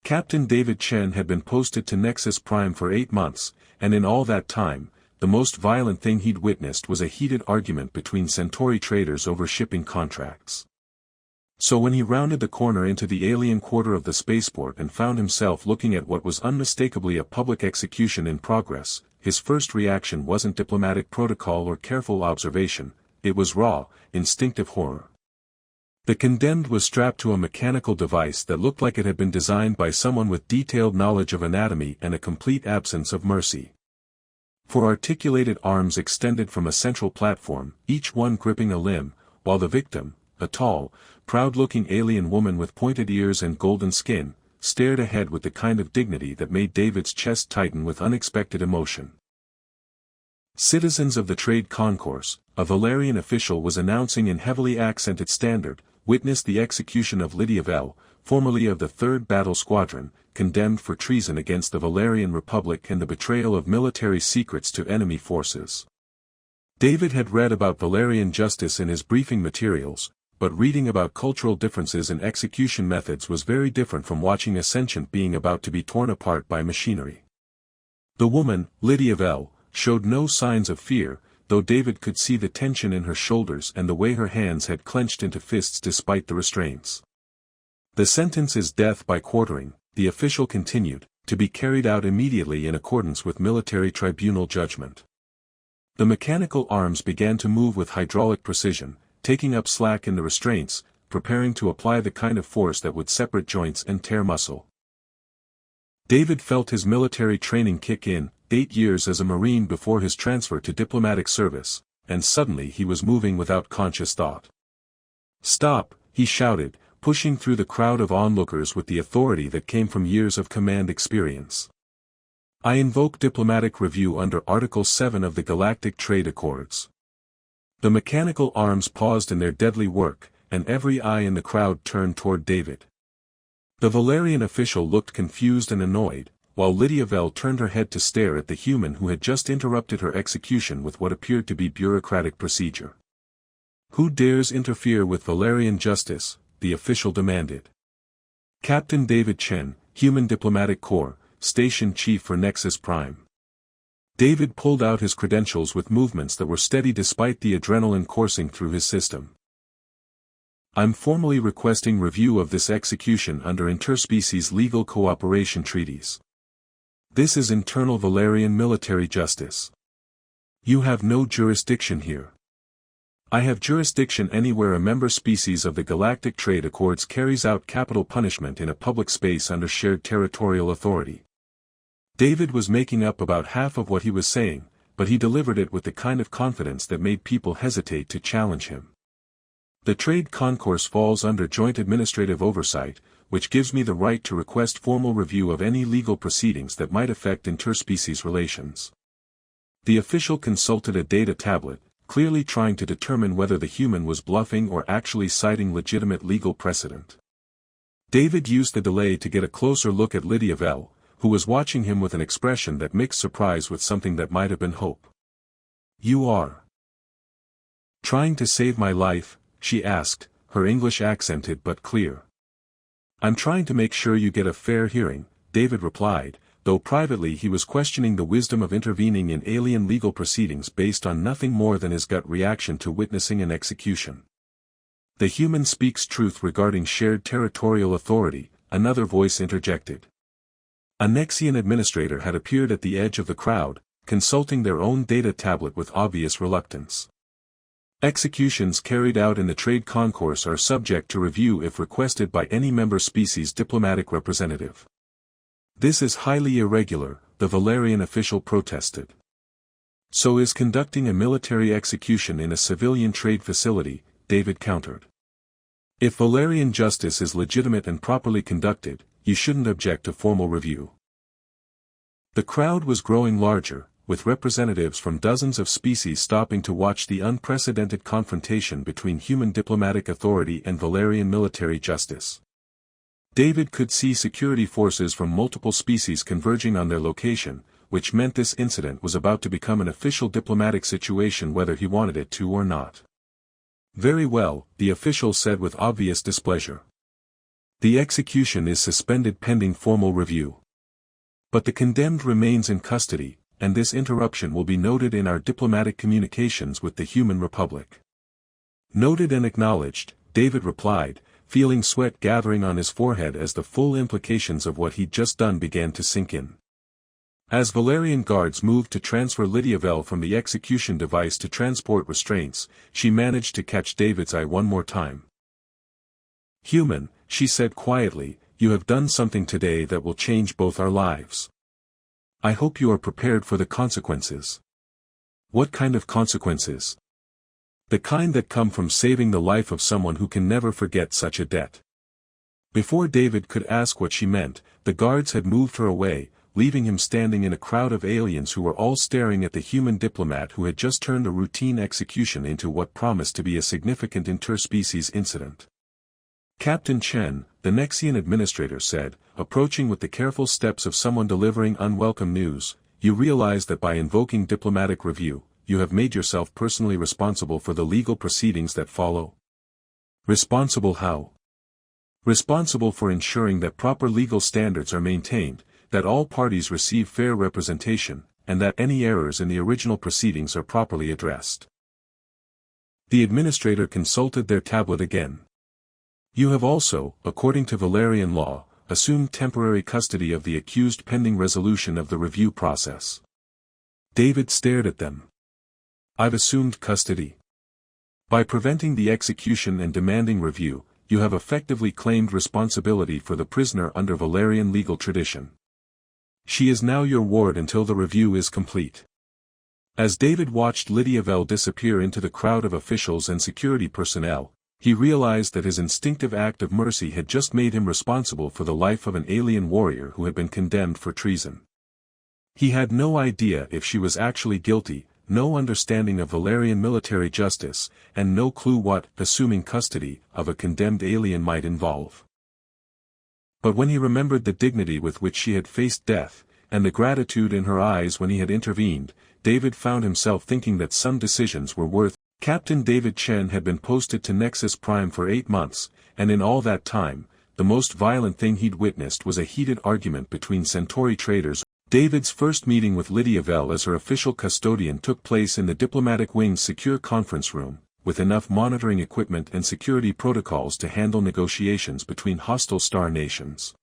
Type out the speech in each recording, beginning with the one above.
Captain David Chen had been posted to Nexus Prime for 8 months, and in all that time, the most violent thing he'd witnessed was a heated argument between Centauri traders over shipping contracts. So when he rounded the corner into the alien quarter of the spaceport and found himself looking at what was unmistakably a public execution in progress, his first reaction wasn't diplomatic protocol or careful observation, it was raw, instinctive horror. The condemned was strapped to a mechanical device that looked like it had been designed by someone with detailed knowledge of anatomy and a complete absence of mercy. 4 articulated arms extended from a central platform, each one gripping a limb, while the victim, a tall, proud-looking alien woman with pointed ears and golden skin, stared ahead with the kind of dignity that made David's chest tighten with unexpected emotion. Citizens of the Trade Concourse, a Valerian official was announcing in heavily accented standard, witnessed the execution of Lydia-Vel, formerly of the 3rd Battle Squadron, condemned for treason against the Valerian Republic and the betrayal of military secrets to enemy forces. David had read about Valerian justice in his briefing materials, but reading about cultural differences in execution methods was very different from watching a sentient being about to be torn apart by machinery. The woman, Lydia-Vel, showed no signs of fear, though David could see the tension in her shoulders and the way her hands had clenched into fists despite the restraints. The sentence is death by quartering, the official continued, to be carried out immediately in accordance with military tribunal judgment. The mechanical arms began to move with hydraulic precision, taking up slack in the restraints, preparing to apply the kind of force that would separate joints and tear muscle. David felt his military training kick in, 8 years as a Marine before his transfer to diplomatic service, and suddenly he was moving without conscious thought. "Stop," he shouted, pushing through the crowd of onlookers with the authority that came from years of command experience. "I invoke diplomatic review under Article 7 of the Galactic Trade Accords." The mechanical arms paused in their deadly work, and every eye in the crowd turned toward David. The Valerian official looked confused and annoyed, while Lydia-Vel turned her head to stare at the human who had just interrupted her execution with what appeared to be bureaucratic procedure. "Who dares interfere with Valerian justice?" the official demanded. "Captain David Chen, Human Diplomatic Corps, Station Chief for Nexus Prime." David pulled out his credentials with movements that were steady despite the adrenaline coursing through his system. "I'm formally requesting review of this execution under interspecies legal cooperation treaties. This is internal Valerian military justice. You have no jurisdiction here." "I have jurisdiction anywhere a member species of the Galactic Trade Accords carries out capital punishment in a public space under shared territorial authority." David was making up about half of what he was saying, but he delivered it with the kind of confidence that made people hesitate to challenge him. "The Trade Concourse falls under joint administrative oversight, which gives me the right to request formal review of any legal proceedings that might affect interspecies relations." The official consulted a data tablet, clearly trying to determine whether the human was bluffing or actually citing legitimate legal precedent. David used the delay to get a closer look at Lydia-Vel, who was watching him with an expression that mixed surprise with something that might have been hope. "You are trying to save my life?" she asked, her English accented but clear. "I'm trying to make sure you get a fair hearing," David replied, though privately he was questioning the wisdom of intervening in alien legal proceedings based on nothing more than his gut reaction to witnessing an execution. "The human speaks truth regarding shared territorial authority," another voice interjected. A Nexian administrator had appeared at the edge of the crowd, consulting their own data tablet with obvious reluctance. "Executions carried out in the Trade Concourse are subject to review if requested by any member species diplomatic representative." "This is highly irregular," the Valerian official protested. "So is conducting a military execution in a civilian trade facility," David countered. "If Valerian justice is legitimate and properly conducted, you shouldn't object to formal review." The crowd was growing larger, with representatives from dozens of species stopping to watch the unprecedented confrontation between human diplomatic authority and Valerian military justice. David could see security forces from multiple species converging on their location, which meant this incident was about to become an official diplomatic situation whether he wanted it to or not. "Very well," the official said with obvious displeasure. The execution is suspended pending formal review. But the condemned remains in custody, and this interruption will be noted in our diplomatic communications with the Human Republic. Noted and acknowledged, David replied, feeling sweat gathering on his forehead as the full implications of what he'd just done began to sink in. As Valerian guards moved to transfer Lydia-Vel from the execution device to transport restraints, she managed to catch David's eye one more time. "Human," she said quietly, "you have done something today that will change both our lives. I hope you are prepared for the consequences." "What kind of consequences?" "The kind that come from saving the life of someone who can never forget such a debt." Before David could ask what she meant, the guards had moved her away, leaving him standing in a crowd of aliens who were all staring at the human diplomat who had just turned a routine execution into what promised to be a significant interspecies incident. Captain Chen, the Nexian administrator said, approaching with the careful steps of someone delivering unwelcome news, "You realize that by invoking diplomatic review, you have made yourself personally responsible for the legal proceedings that follow." "Responsible how?" "Responsible for ensuring that proper legal standards are maintained, that all parties receive fair representation, and that any errors in the original proceedings are properly addressed." The administrator consulted their tablet again. "You have also, according to Valerian law, assumed temporary custody of the accused pending resolution of the review process." David stared at them. "I've assumed custody. By preventing the execution and demanding review, you have effectively claimed responsibility for the prisoner under Valerian legal tradition. She is now your ward until the review is complete." As David watched Lydia-Vel disappear into the crowd of officials and security personnel, he realized that his instinctive act of mercy had just made him responsible for the life of an alien warrior who had been condemned for treason. He had no idea if she was actually guilty, no understanding of Valerian military justice, and no clue what assuming custody of a condemned alien might involve. But when he remembered the dignity with which she had faced death, and the gratitude in her eyes when he had intervened, David found himself thinking that some decisions were worth. Captain David Chen had been posted to Nexus Prime for 8 months, and in all that time, the most violent thing he'd witnessed was a heated argument between Centauri traders. David's first meeting with Lydia-Vel as her official custodian took place in the diplomatic wing's secure conference room, with enough monitoring equipment and security protocols to handle negotiations between hostile star nations.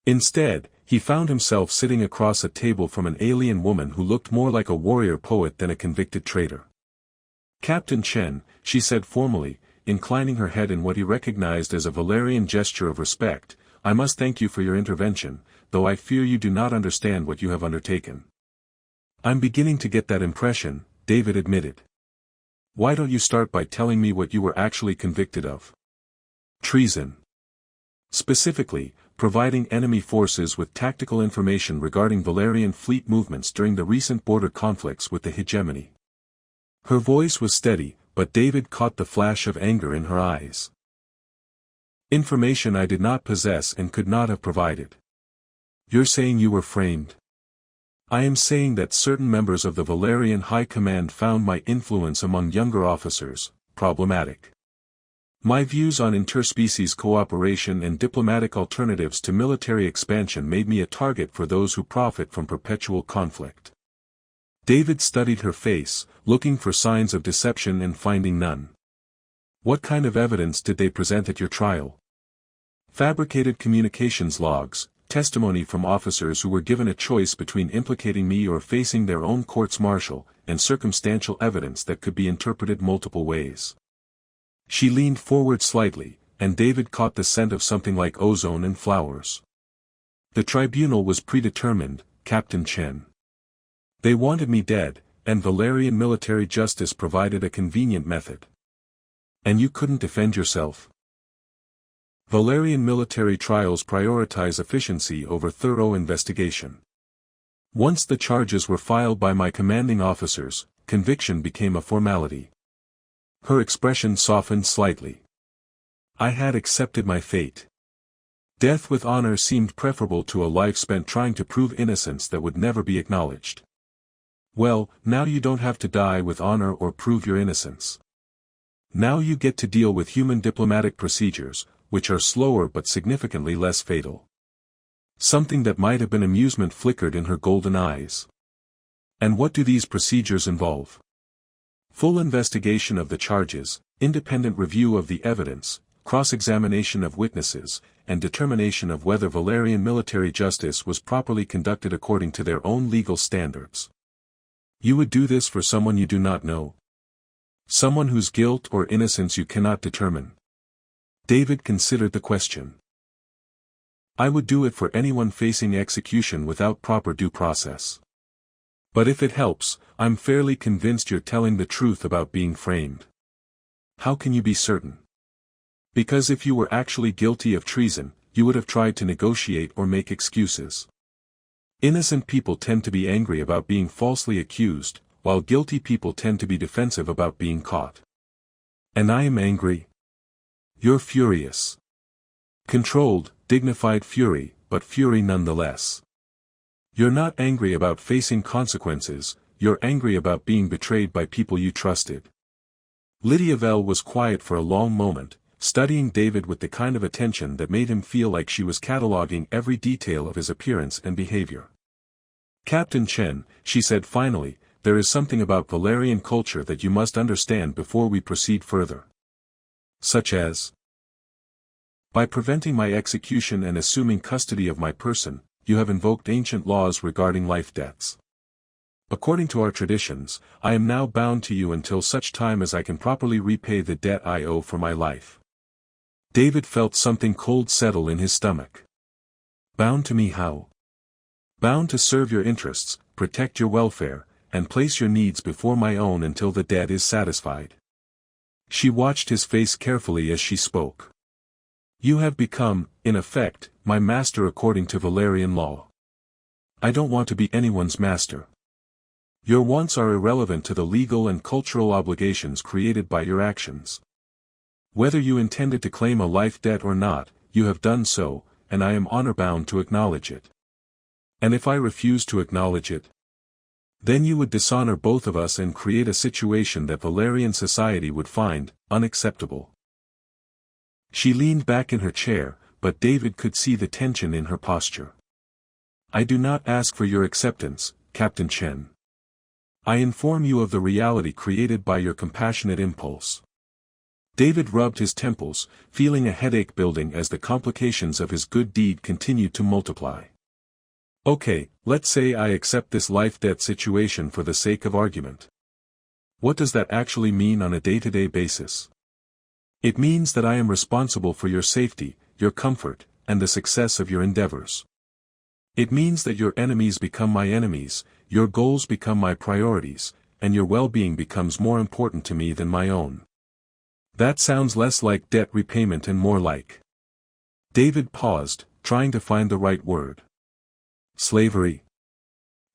Instead, he found himself sitting across a table from an alien woman who looked more like a warrior poet than a convicted traitor. "Captain Chen," she said formally, inclining her head in what he recognized as a Valerian gesture of respect, "I must thank you for your intervention, though I fear you do not understand what you have undertaken." "I'm beginning to get that impression," David admitted. "Why don't you start by telling me what you were actually convicted of?" "Treason. Specifically, providing enemy forces with tactical information regarding Valerian fleet movements during the recent border conflicts with the hegemony." Her voice was steady, but David caught the flash of anger in her eyes. "Information I did not possess and could not have provided." "You're saying you were framed?" "I am saying that certain members of the Valerian High Command found my influence among younger officers problematic. My views on interspecies cooperation and diplomatic alternatives to military expansion made me a target for those who profit from perpetual conflict." David studied her face, looking for signs of deception and finding none. "What kind of evidence did they present at your trial?" "Fabricated communications logs, testimony from officers who were given a choice between implicating me or facing their own courts-martial, and circumstantial evidence that could be interpreted multiple ways." She leaned forward slightly, and David caught the scent of something like ozone and flowers. "The tribunal was predetermined, Captain Chen. They wanted me dead, and Valerian military justice provided a convenient method." "And you couldn't defend yourself?" "Valerian military trials prioritize efficiency over thorough investigation. Once the charges were filed by my commanding officers, conviction became a formality." Her expression softened slightly. "I had accepted my fate. Death with honor seemed preferable to a life spent trying to prove innocence that would never be acknowledged." "Well, now you don't have to die with honor or prove your innocence. Now you get to deal with human diplomatic procedures, which are slower but significantly less fatal. Something that might have been amusement flickered in her golden eyes. And what do these procedures involve? Full investigation of the charges, independent review of the evidence, cross-examination of witnesses, and determination of whether Valerian military justice was properly conducted according to their own legal standards. You would do this for someone you do not know? Someone whose guilt or innocence you cannot determine? David considered the question. I would do it for anyone facing execution without proper due process. But if it helps, I'm fairly convinced you're telling the truth about being framed. How can you be certain? Because if you were actually guilty of treason, you would have tried to negotiate or make excuses. Innocent people tend to be angry about being falsely accused, while guilty people tend to be defensive about being caught. And I am angry. You're furious. Controlled, dignified fury, but fury nonetheless. You're not angry about facing consequences, you're angry about being betrayed by people you trusted. Lydia-Vel was quiet for a long moment, studying David with the kind of attention that made him feel like she was cataloging every detail of his appearance and behavior. Captain Chen, she said finally, there is something about Valerian culture that you must understand before we proceed further. Such as? By preventing my execution and assuming custody of my person, you have invoked ancient laws regarding life debts. According to our traditions, I am now bound to you until such time as I can properly repay the debt I owe for my life. David felt something cold settle in his stomach. Bound to me how? Bound to serve your interests, protect your welfare, and place your needs before my own until the debt is satisfied. She watched his face carefully as she spoke. You have become, in effect, my master according to Valerian law. I don't want to be anyone's master. Your wants are irrelevant to the legal and cultural obligations created by your actions. Whether you intended to claim a life debt or not, you have done so, and I am honor-bound to acknowledge it. And if I refuse to acknowledge it? Then you would dishonor both of us and create a situation that Valerian society would find unacceptable. She leaned back in her chair, but David could see the tension in her posture. I do not ask for your acceptance, Captain Chen. I inform you of the reality created by your compassionate impulse. David rubbed his temples, feeling a headache building as the complications of his good deed continued to multiply. Okay, let's say I accept this life debt situation for the sake of argument. What does that actually mean on a day-to-day basis? It means that I am responsible for your safety, your comfort, and the success of your endeavors. It means that your enemies become my enemies, your goals become my priorities, and your well-being becomes more important to me than my own. That sounds less like debt repayment and more like. David paused, trying to find the right word. Slavery.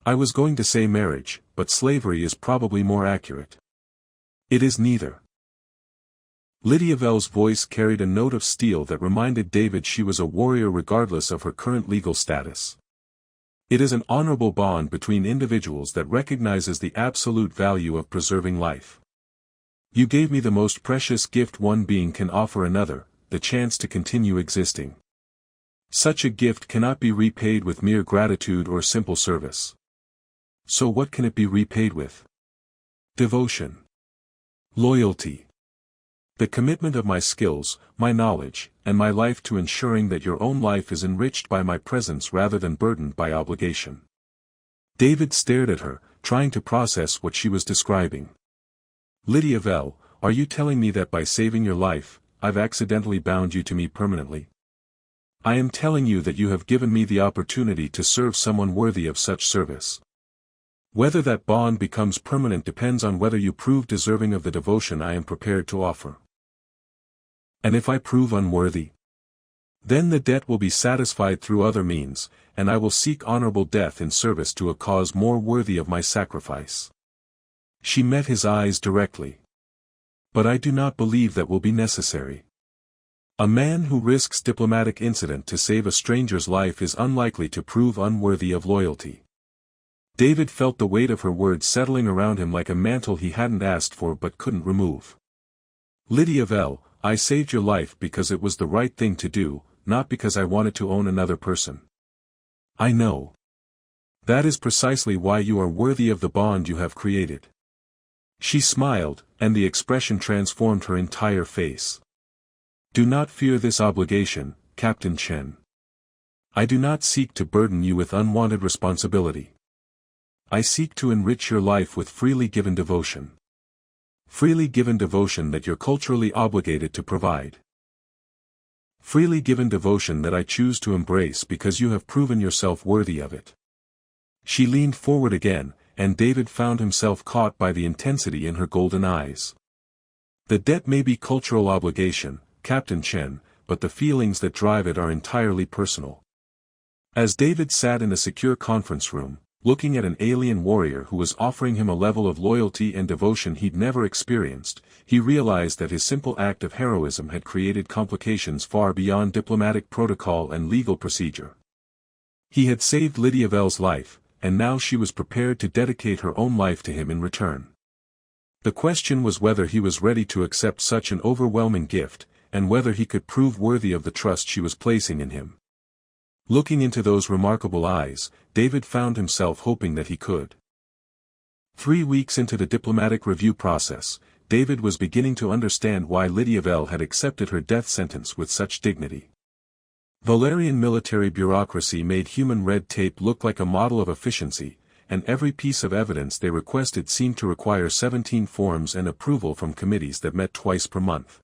I was going to say marriage, but slavery is probably more accurate. It is neither. Lydia-Vel's voice carried a note of steel that reminded David she was a warrior regardless of her current legal status. It is an honorable bond between individuals that recognizes the absolute value of preserving life. You gave me the most precious gift one being can offer another, the chance to continue existing. Such a gift cannot be repaid with mere gratitude or simple service. So what can it be repaid with? Devotion. Loyalty. The commitment of my skills, my knowledge, and my life to ensuring that your own life is enriched by my presence rather than burdened by obligation. David stared at her, trying to process what she was describing. Lydia-Vel, are you telling me that by saving your life, I've accidentally bound you to me permanently? I am telling you that you have given me the opportunity to serve someone worthy of such service. Whether that bond becomes permanent depends on whether you prove deserving of the devotion I am prepared to offer. And if I prove unworthy? Then the debt will be satisfied through other means, and I will seek honorable death in service to a cause more worthy of my sacrifice. She met his eyes directly. But I do not believe that will be necessary. A man who risks diplomatic incident to save a stranger's life is unlikely to prove unworthy of loyalty. David felt the weight of her words settling around him like a mantle he hadn't asked for but couldn't remove. Lydia-Vel, I saved your life because it was the right thing to do, not because I wanted to own another person. I know. That is precisely why you are worthy of the bond you have created. She smiled, and the expression transformed her entire face. Do not fear this obligation, Captain Chen. I do not seek to burden you with unwanted responsibility. I seek to enrich your life with freely given devotion. Freely given devotion that you're culturally obligated to provide. Freely given devotion that I choose to embrace because you have proven yourself worthy of it. She leaned forward again, and David found himself caught by the intensity in her golden eyes. The debt may be cultural obligation, Captain Chen, but the feelings that drive it are entirely personal. As David sat in a secure conference room, looking at an alien warrior who was offering him a level of loyalty and devotion he'd never experienced, he realized that his simple act of heroism had created complications far beyond diplomatic protocol and legal procedure. He had saved Lydia-Vel's life, and now she was prepared to dedicate her own life to him in return. The question was whether he was ready to accept such an overwhelming gift, and whether he could prove worthy of the trust she was placing in him. Looking into those remarkable eyes, David found himself hoping that he could. 3 weeks into the diplomatic review process, David was beginning to understand why Lydia-Vel had accepted her death sentence with such dignity. Valerian military bureaucracy made human red tape look like a model of efficiency, and every piece of evidence they requested seemed to require 17 forms and approval from committees that met twice per month.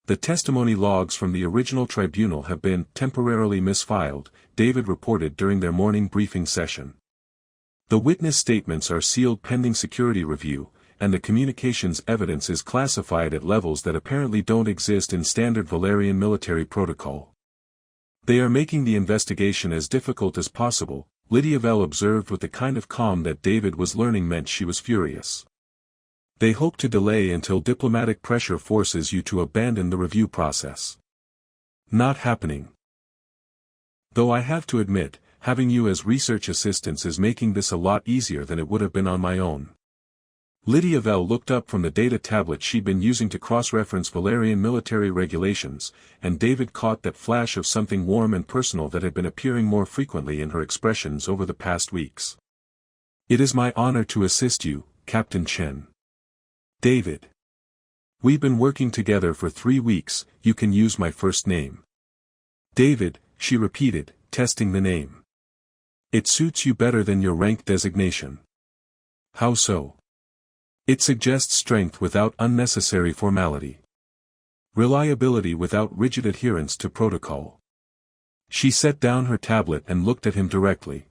The testimony logs from the original tribunal have been temporarily misfiled, David reported during their morning briefing session. The witness statements are sealed pending security review, and the communications evidence is classified at levels that apparently don't exist in standard Valerian military protocol. They are making the investigation as difficult as possible, Lydia-Vel observed with the kind of calm that David was learning meant she was furious. They hope to delay until diplomatic pressure forces you to abandon the review process. Not happening. Though I have to admit, having you as research assistants is making this a lot easier than it would have been on my own. Lydia-Vel looked up from the data tablet she'd been using to cross-reference Valerian military regulations, and David caught that flash of something warm and personal that had been appearing more frequently in her expressions over the past weeks. It is my honor to assist you, Captain Chen. David. We've been working together for 3 weeks, you can use my first name. David, she repeated, testing the name. It suits you better than your rank designation. How so? It suggests strength without unnecessary formality. Reliability without rigid adherence to protocol. She set down her tablet and looked at him directly.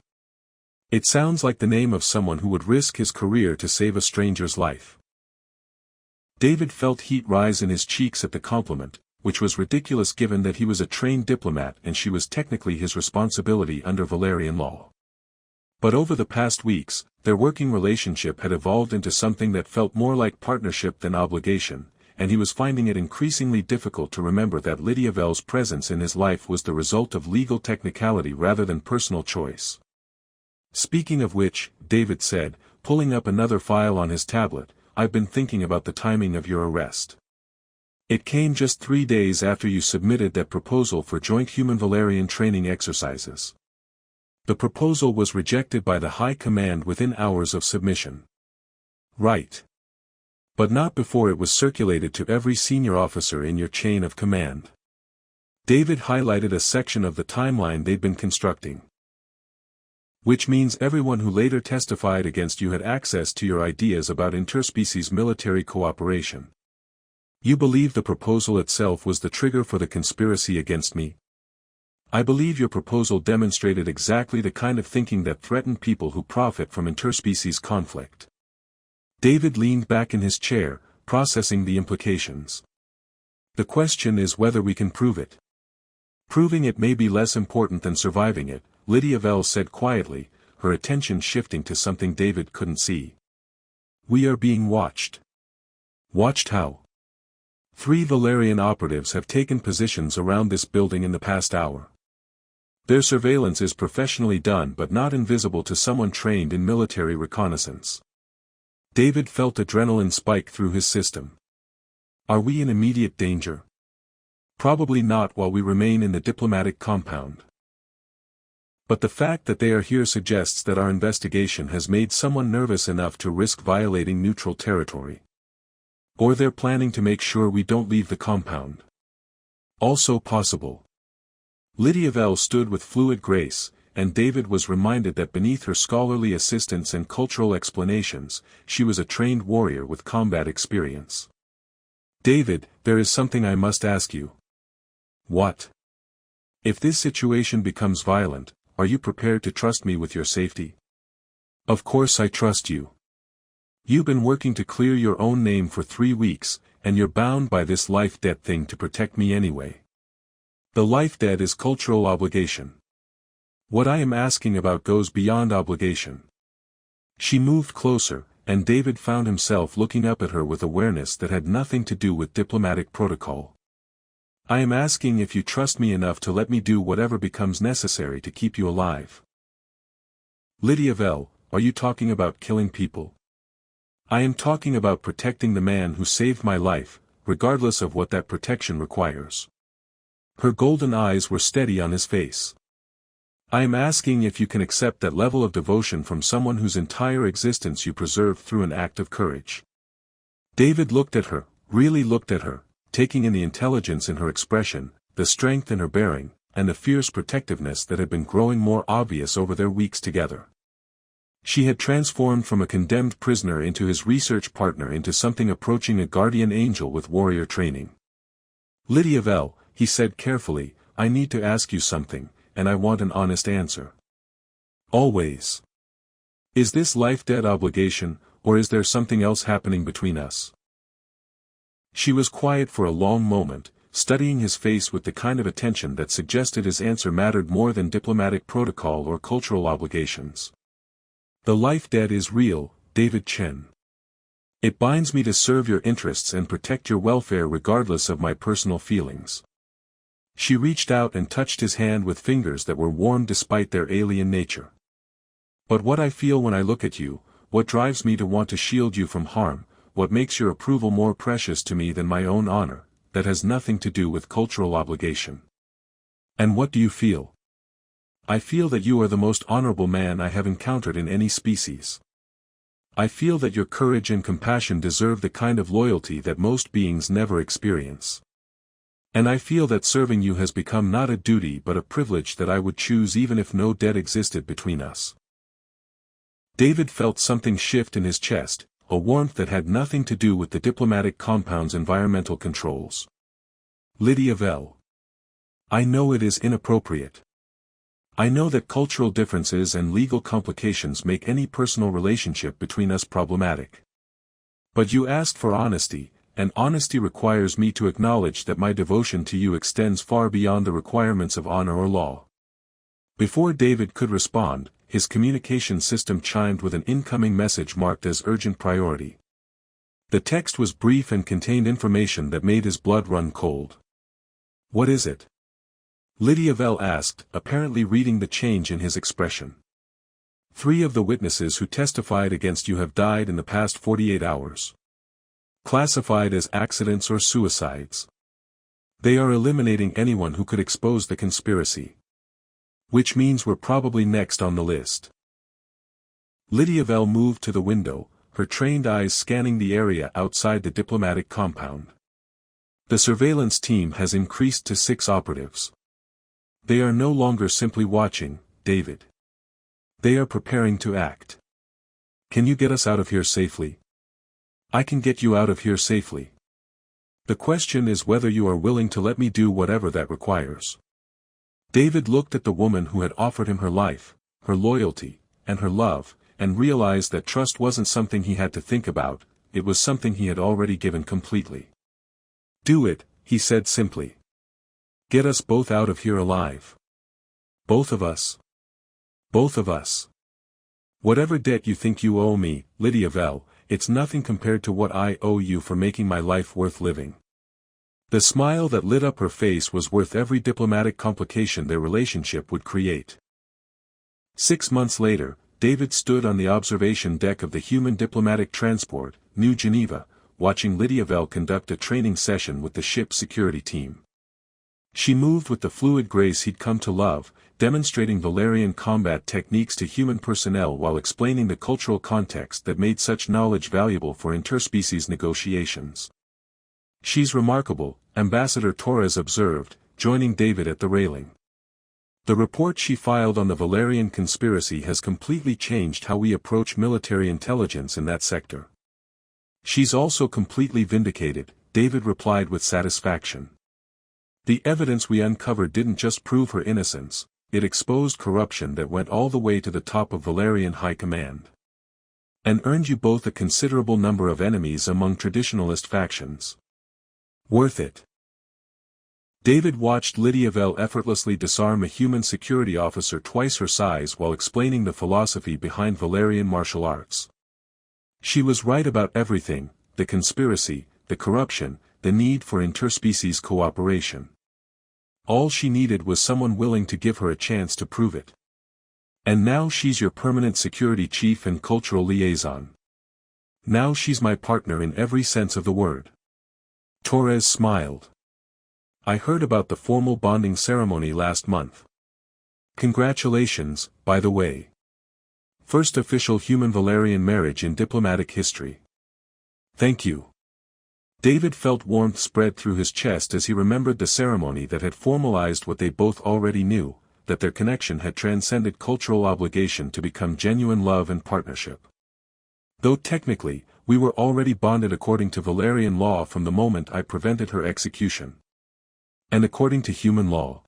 It sounds like the name of someone who would risk his career to save a stranger's life. David felt heat rise in his cheeks at the compliment, which was ridiculous given that he was a trained diplomat and she was technically his responsibility under Valerian law. But over the past weeks, their working relationship had evolved into something that felt more like partnership than obligation, and he was finding it increasingly difficult to remember that Lydia-Vel's presence in his life was the result of legal technicality rather than personal choice. Speaking of which, David said, pulling up another file on his tablet, I've been thinking about the timing of your arrest. It came just 3 days after you submitted that proposal for joint human-Valerian training exercises. The proposal was rejected by the High Command within hours of submission. Right. But not before it was circulated to every senior officer in your chain of command. David highlighted a section of the timeline they'd been constructing. Which means everyone who later testified against you had access to your ideas about interspecies military cooperation. You believe the proposal itself was the trigger for the conspiracy against me? I believe your proposal demonstrated exactly the kind of thinking that threatened people who profit from interspecies conflict. David leaned back in his chair, processing the implications. The question is whether we can prove it. Proving it may be less important than surviving it, Lydia-Vel said quietly, her attention shifting to something David couldn't see. We are being watched. Watched how? 3 Valerian operatives have taken positions around this building in the past hour. Their surveillance is professionally done but not invisible to someone trained in military reconnaissance. David felt adrenaline spike through his system. Are we in immediate danger? Probably not while we remain in the diplomatic compound. But the fact that they are here suggests that our investigation has made someone nervous enough to risk violating neutral territory. Or they're planning to make sure we don't leave the compound. Also possible. Lydia-Vel stood with fluid grace, and David was reminded that beneath her scholarly assistance and cultural explanations, she was a trained warrior with combat experience. David, there is something I must ask you. What? If this situation becomes violent, are you prepared to trust me with your safety? Of course I trust you. You've been working to clear your own name for 3 weeks, and you're bound by this life debt thing to protect me anyway. The life debt is cultural obligation. What I am asking about goes beyond obligation. She moved closer, and David found himself looking up at her with awareness that had nothing to do with diplomatic protocol. I am asking if you trust me enough to let me do whatever becomes necessary to keep you alive. Lydia-Vel, are you talking about killing people? I am talking about protecting the man who saved my life, regardless of what that protection requires. Her golden eyes were steady on his face. I am asking if you can accept that level of devotion from someone whose entire existence you preserved through an act of courage. David looked at her, really looked at her, taking in the intelligence in her expression, the strength in her bearing, and the fierce protectiveness that had been growing more obvious over their weeks together. She had transformed from a condemned prisoner into his research partner into something approaching a guardian angel with warrior training. Lydia-Vel, he said carefully, I need to ask you something, and I want an honest answer. Always. Is this life debt obligation, or is there something else happening between us? She was quiet for a long moment, studying his face with the kind of attention that suggested his answer mattered more than diplomatic protocol or cultural obligations. The life debt is real, David Chen. It binds me to serve your interests and protect your welfare regardless of my personal feelings. She reached out and touched his hand with fingers that were warm despite their alien nature. But what I feel when I look at you, what drives me to want to shield you from harm, what makes your approval more precious to me than my own honor, that has nothing to do with cultural obligation. And what do you feel? I feel that you are the most honorable man I have encountered in any species. I feel that your courage and compassion deserve the kind of loyalty that most beings never experience. And I feel that serving you has become not a duty but a privilege that I would choose even if no debt existed between us. David felt something shift in his chest, a warmth that had nothing to do with the diplomatic compound's environmental controls. Lydia-Vel. I know it is inappropriate. I know that cultural differences and legal complications make any personal relationship between us problematic. But you asked for honesty, and honesty requires me to acknowledge that my devotion to you extends far beyond the requirements of honor or law. Before David could respond, his communication system chimed with an incoming message marked as urgent priority. The text was brief and contained information that made his blood run cold. What is it? Lydia-Vel asked, apparently reading the change in his expression. 3 of the witnesses who testified against you have died in the past 48 hours. Classified as accidents or suicides. They are eliminating anyone who could expose the conspiracy. Which means we're probably next on the list. Lydia-Vel moved to the window, her trained eyes scanning the area outside the diplomatic compound. The surveillance team has increased to 6 operatives. They are no longer simply watching, David. They are preparing to act. Can you get us out of here safely? I can get you out of here safely. The question is whether you are willing to let me do whatever that requires. David looked at the woman who had offered him her life, her loyalty, and her love, and realized that trust wasn't something he had to think about, it was something he had already given completely. Do it, he said simply. Get us both out of here alive. Both of us. Both of us. Whatever debt you think you owe me, Lydia-Vel, it's nothing compared to what I owe you for making my life worth living. The smile that lit up her face was worth every diplomatic complication their relationship would create. 6 months later, David stood on the observation deck of the human diplomatic transport, New Geneva, watching Lydia-Vel conduct a training session with the ship's security team. She moved with the fluid grace he'd come to love, demonstrating Valerian combat techniques to human personnel while explaining the cultural context that made such knowledge valuable for interspecies negotiations. "She's remarkable," Ambassador Torres observed, joining David at the railing. "The report she filed on the Valerian conspiracy has completely changed how we approach military intelligence in that sector." "She's also completely vindicated," David replied with satisfaction. "The evidence we uncovered didn't just prove her innocence, it exposed corruption that went all the way to the top of Valerian high command. And earned you both a considerable number of enemies among traditionalist factions. Worth it." David watched Lydia-Vel effortlessly disarm a human security officer twice her size while explaining the philosophy behind Valerian martial arts. She was right about everything: the conspiracy, the corruption, the need for interspecies cooperation. All she needed was someone willing to give her a chance to prove it. "And now she's your permanent security chief and cultural liaison. Now she's my partner in every sense of the word." Torres smiled. "I heard about the formal bonding ceremony last month. Congratulations, by the way. First official human-Valerian marriage in diplomatic history." "Thank you." David felt warmth spread through his chest as he remembered the ceremony that had formalized what they both already knew, that their connection had transcended cultural obligation to become genuine love and partnership. "Though technically, we were already bonded according to Valerian law from the moment I prevented her execution." "And according to human law?"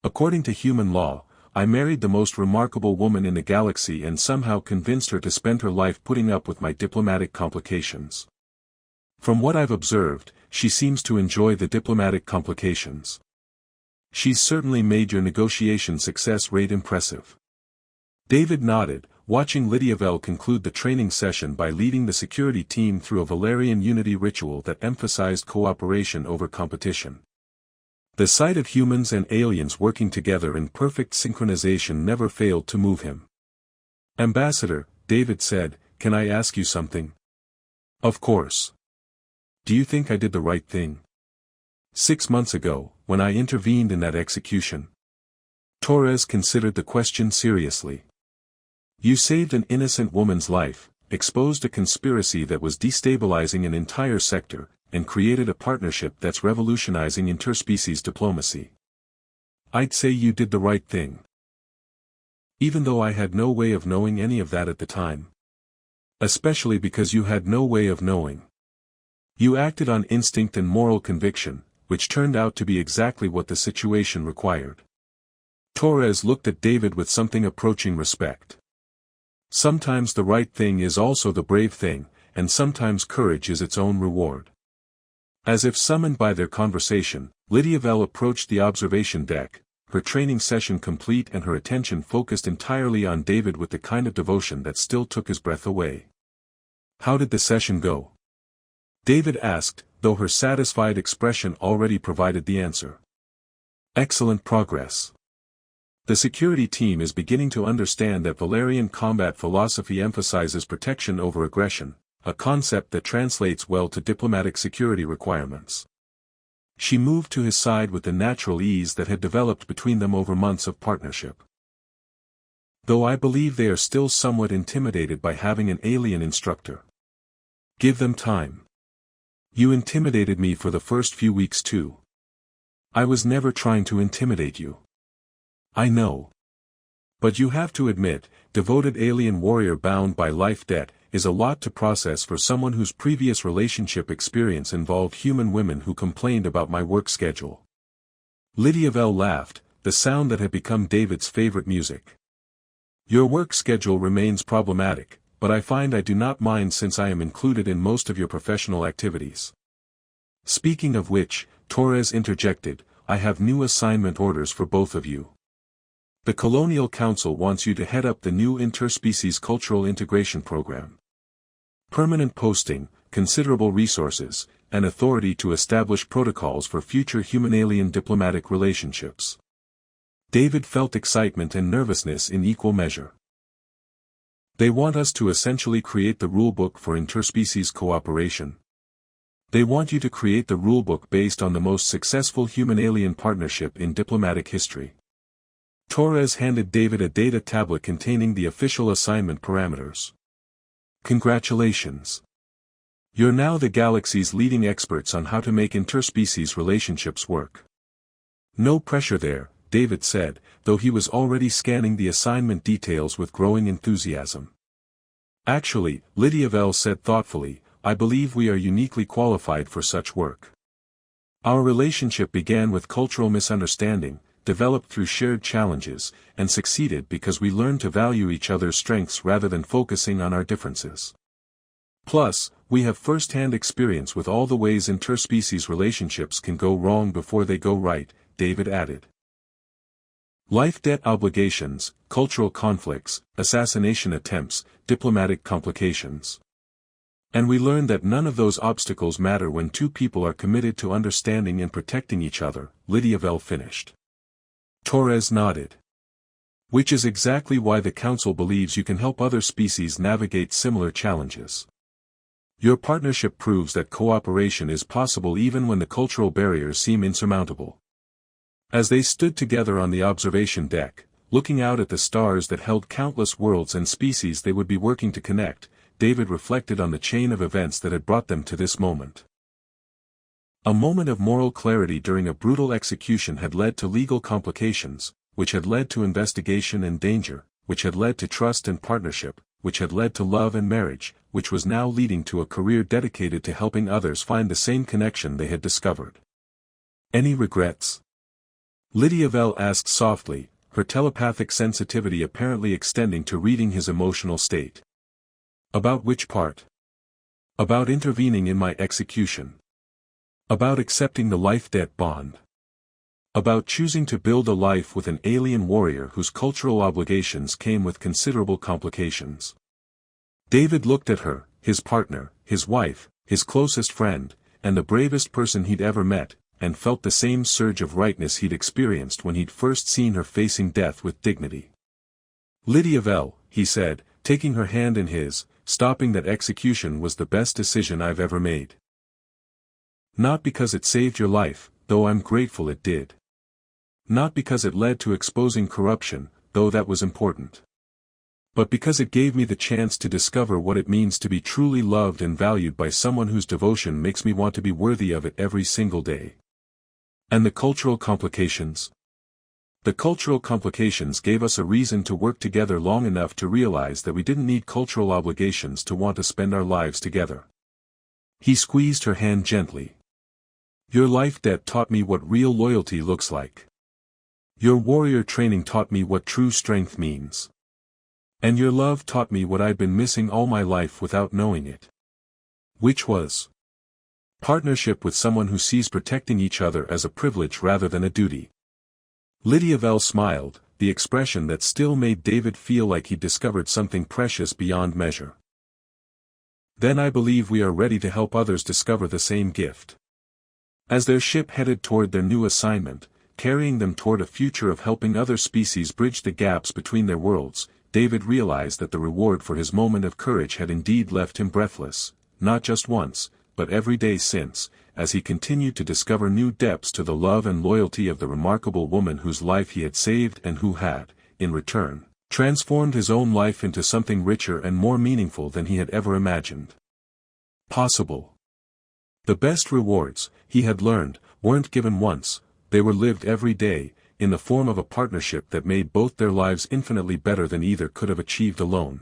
"According to human law, I married the most remarkable woman in the galaxy and somehow convinced her to spend her life putting up with my diplomatic complications. From what I've observed, she seems to enjoy the diplomatic complications. She's certainly made your negotiation success rate impressive." David nodded, watching Lydia-Vel conclude the training session by leading the security team through a Valerian unity ritual that emphasized cooperation over competition. The sight of humans and aliens working together in perfect synchronization never failed to move him. "Ambassador," David said, "can I ask you something?" "Of course. Do you think I did the right thing? 6 months ago, when I intervened in that execution?" Torres considered the question seriously. "You saved an innocent woman's life, exposed a conspiracy that was destabilizing an entire sector, and created a partnership that's revolutionizing interspecies diplomacy. I'd say you did the right thing. Even though I had no way of knowing any of that at the time. Especially because you had no way of knowing. You acted on instinct and moral conviction, which turned out to be exactly what the situation required." Torres looked at David with something approaching respect. "Sometimes the right thing is also the brave thing, and sometimes courage is its own reward." As if summoned by their conversation, Lydia-Vel approached the observation deck, her training session complete and her attention focused entirely on David with the kind of devotion that still took his breath away. "How did the session go?" David asked, though her satisfied expression already provided the answer. "Excellent progress. The security team is beginning to understand that Valerian combat philosophy emphasizes protection over aggression, a concept that translates well to diplomatic security requirements." She moved to his side with the natural ease that had developed between them over months of partnership. "Though I believe they are still somewhat intimidated by having an alien instructor. Give them time. You intimidated me for the first few weeks too. I was never trying to intimidate you. I know. But you have to admit, devoted alien warrior bound by life debt, is a lot to process for someone whose previous relationship experience involved human women who complained about my work schedule." Lydia-Vel laughed, the sound that had become David's favorite music. "Your work schedule remains problematic, but I find I do not mind since I am included in most of your professional activities. Speaking of which," Torres interjected, "I have new assignment orders for both of you. The Colonial Council wants you to head up the new interspecies cultural integration program. Permanent posting, considerable resources, and authority to establish protocols for future human-alien diplomatic relationships." David felt excitement and nervousness in equal measure. "They want us to essentially create the rulebook for interspecies cooperation." They want you to create the rulebook based on the most successful human-alien partnership in diplomatic history. Torres handed David a data tablet containing the official assignment parameters. Congratulations. You're now the galaxy's leading experts on how to make interspecies relationships work. No pressure there, David said, though he was already scanning the assignment details with growing enthusiasm. Actually, Lydia-Vel said thoughtfully, I believe we are uniquely qualified for such work. Our relationship began with cultural misunderstanding, developed through shared challenges, and succeeded because we learned to value each other's strengths rather than focusing on our differences. Plus, we have first-hand experience with all the ways interspecies relationships can go wrong before they go right, David added. Life debt obligations, cultural conflicts, assassination attempts, diplomatic complications. And we learned that none of those obstacles matter when two people are committed to understanding and protecting each other, Lydia-Vel finished. Torres nodded. Which is exactly why the Council believes you can help other species navigate similar challenges. Your partnership proves that cooperation is possible even when the cultural barriers seem insurmountable. As they stood together on the observation deck, looking out at the stars that held countless worlds and species they would be working to connect, David reflected on the chain of events that had brought them to this moment. A moment of moral clarity during a brutal execution had led to legal complications, which had led to investigation and danger, which had led to trust and partnership, which had led to love and marriage, which was now leading to a career dedicated to helping others find the same connection they had discovered. Any regrets? Lydia-Vel asked softly, her telepathic sensitivity apparently extending to reading his emotional state. About which part? About intervening in my execution. About accepting the life debt bond. About choosing to build a life with an alien warrior whose cultural obligations came with considerable complications. David looked at her, his partner, his wife, his closest friend, and the bravest person he'd ever met, and felt the same surge of rightness he'd experienced when he'd first seen her facing death with dignity. Lydia-Vel, he said, taking her hand in his, stopping that execution was the best decision I've ever made. Not because it saved your life, though I'm grateful it did. Not because it led to exposing corruption, though that was important. But because it gave me the chance to discover what it means to be truly loved and valued by someone whose devotion makes me want to be worthy of it every single day. And the cultural complications? The cultural complications gave us a reason to work together long enough to realize that we didn't need cultural obligations to want to spend our lives together. He squeezed her hand gently. Your life debt taught me what real loyalty looks like. Your warrior training taught me what true strength means. And your love taught me what I'd been missing all my life without knowing it. Which was partnership with someone who sees protecting each other as a privilege rather than a duty. Lydia-Vel smiled, the expression that still made David feel like he'd discovered something precious beyond measure. Then I believe we are ready to help others discover the same gift. As their ship headed toward their new assignment, carrying them toward a future of helping other species bridge the gaps between their worlds, David realized that the reward for his moment of courage had indeed left him breathless, not just once, but every day since, as he continued to discover new depths to the love and loyalty of the remarkable woman whose life he had saved and who had, in return, transformed his own life into something richer and more meaningful than he had ever imagined possible. The best rewards, he had learned, weren't given once, they were lived every day, in the form of a partnership that made both their lives infinitely better than either could have achieved alone.